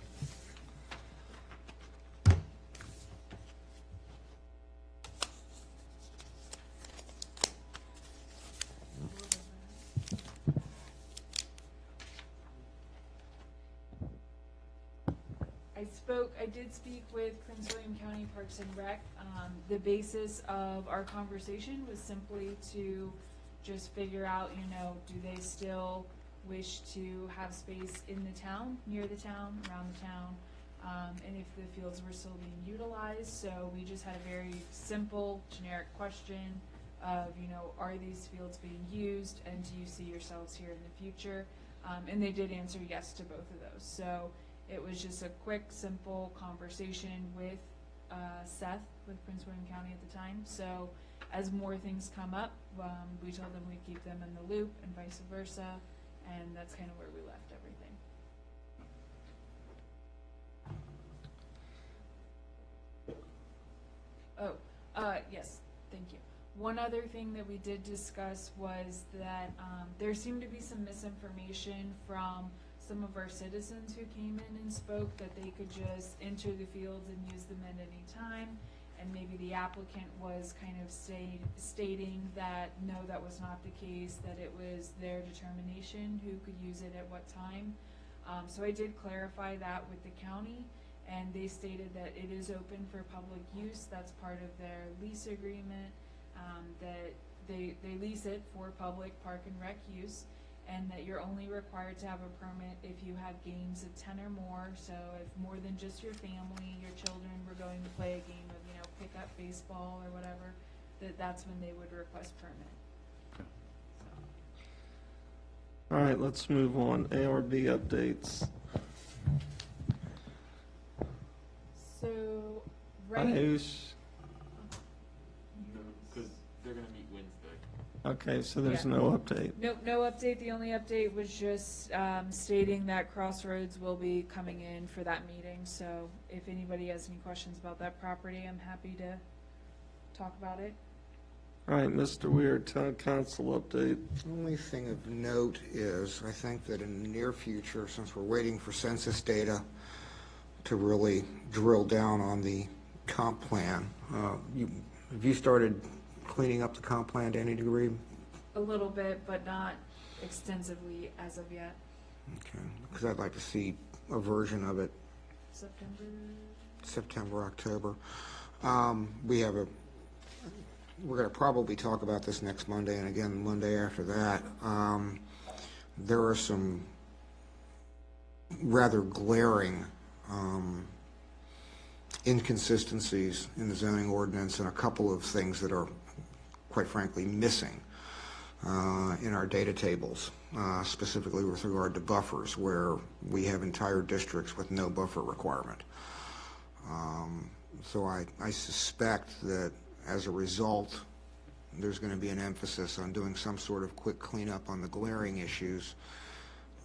I did speak with Prince William County Parks and Rec. The basis of our conversation was simply to just figure out, do they still wish to have space in the town, near the town, around the town, and if the fields were still being utilized. So we just had a very simple, generic question of, are these fields being used, and do you see yourselves here in the future? And they did answer yes to both of those. So it was just a quick, simple conversation with Seth, with Prince William County at the time. So as more things come up, we told them we'd keep them in the loop and vice versa, and that's kind of where we left everything. Oh, yes, thank you. One other thing that we did discuss was that there seemed to be some misinformation from some of our citizens who came in and spoke that they could just enter the fields and use them at any time. And maybe the applicant was kind of stating that, no, that was not the case, that it was their determination who could use it at what time. So I did clarify that with the county, and they stated that it is open for public use. That's part of their lease agreement, that they lease it for public park and rec use, and that you're only required to have a permit if you have games of 10 or more. So if more than just your family, your children were going to play a game of, pick up baseball or whatever, that's when they would request permit. All right, let's move on. ARB updates. So, right, Ayush. Because they're gonna meet Wednesday. Okay, so there's Yeah. no update. no update. The only update was just stating that Crossroads will be coming in for that meeting. So if anybody has any questions about that property, I'm happy to talk about it. All right, Mr. Weir, town council update. Only thing of note is, I think that in the near future, since we're waiting for census data to really drill down on the comp plan, have you started cleaning up the comp plan to any degree? A little bit, but not extensively as of yet. Okay, because I'd like to see a version of it September. October. We're going to probably talk about this next Monday and again the Monday after that. There are some rather glaring inconsistencies in the zoning ordinance and a couple of things that are, quite frankly, missing in our data tables, specifically with regard to buffers, where we have entire districts with no buffer requirement. So I suspect that as a result, there's going to be an emphasis on doing some sort of quick cleanup on the glaring issues.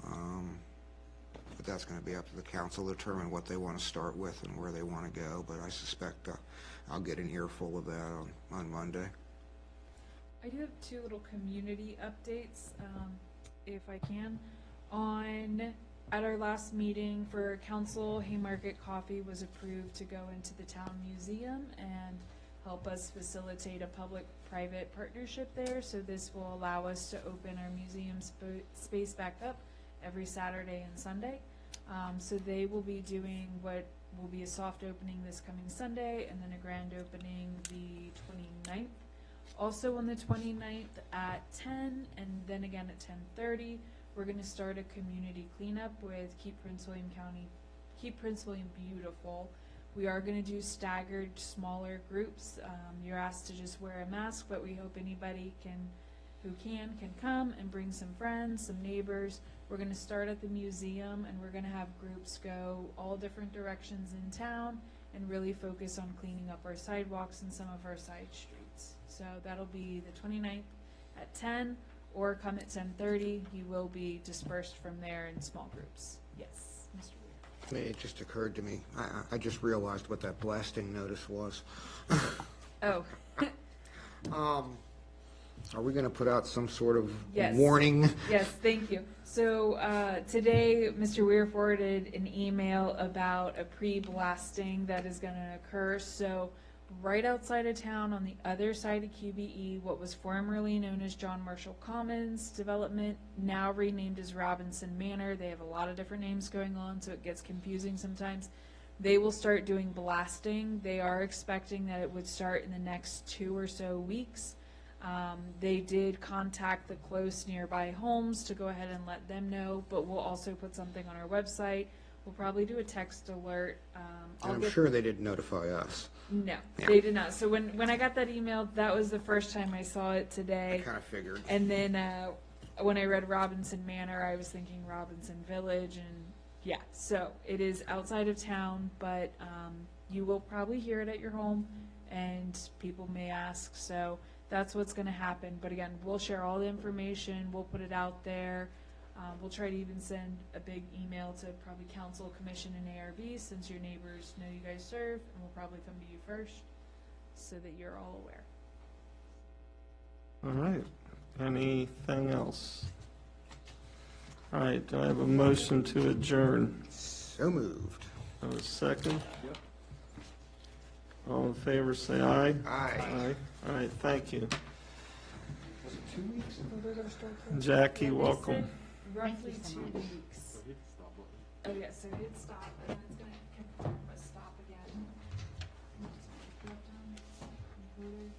But that's going to be up to the council to determine what they want to start with and where they want to go. But I suspect I'll get an earful of that on Monday. I do have two little community updates, if I can. At our last meeting for council, Haymarket Coffee was approved to go into the town museum and help us facilitate a public-private partnership there. So this will allow us to open our museum space back up every Saturday and Sunday. So they will be doing what will be a soft opening this coming Sunday, and then a grand opening the 29th. Also on the 29th at 10, and then again at 10:30, we're going to start a community cleanup with Keep Prince William Beautiful. We are going to do staggered smaller groups. You're asked to just wear a mask, but we hope anybody who can come and bring some friends, some neighbors. We're going to start at the museum, and we're going to have groups go all different directions in town and really focus on cleaning up our sidewalks and some of our side streets. So that'll be the 29th at 10, or come at 10:30. You will be dispersed from there in small groups. Yes, Mr. Weir. It just occurred to me, I just realized what that blasting notice was. Oh, Are we going to put out some sort of Yes. warning? yes, thank you. So today, Mr. Weir forwarded an email about a pre-blasting that is going to occur. So right outside of town, on the other side of QBE, what was formerly known as John Marshall Commons Development, now renamed as Robinson Manor. They have a lot of different names going on, so it gets confusing sometimes. They will start doing blasting. They are expecting that it would start in the next 2 or so weeks. They did contact the close nearby homes to go ahead and let them know, but we'll also put something on our website. We'll probably do a text alert. And I'm sure they didn't notify us. No, Yeah. they did not. So when I got that email, that was the first time I saw it I today. kind of figured. And then when I read Robinson Manor, I was thinking Robinson Village, and yeah, so it is outside of town, but you will probably hear it at your home, and people may ask, so that's what's going to happen. But again, we'll share all the information, we'll put it out there. We'll try to even send a big email to probably council, commission, and ARB, since your neighbors know you guys serve, and we'll probably come to you first, so that you're all aware. All right. Anything else? All right, do I have a motion to adjourn? So moved. Have a second? All in favor, say aye. Aye. All right, thank you. Was it 2 weeks ago they're going to start? Jackie, They welcome. said Roughly 2 weeks. Oh, yeah, so hit stop, and then it's gonna confirm a stop again. Drop down, computer.